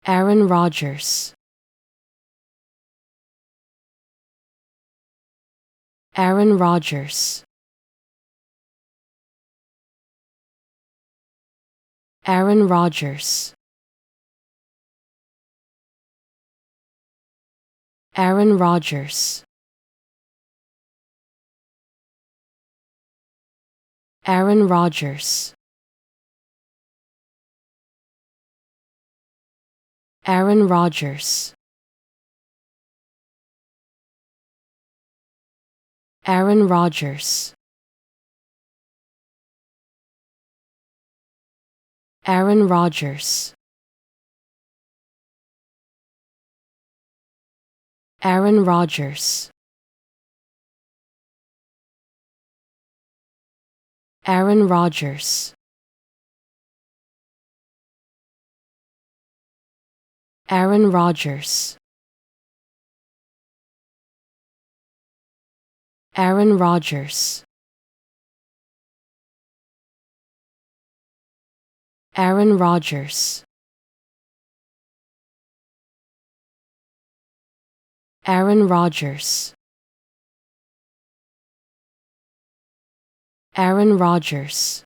Aaron Rodgers. Aaron Rodgers. Aaron Rodgers. Aaron Rodgers. Aaron Rodgers. Aaron Rodgers. Aaron Rodgers. Aaron Rodgers. Aaron Rodgers. Aaron Rodgers. Aaron Rodgers. Aaron Rodgers. Aaron Rodgers. Aaron Rodgers. Aaron Rodgers.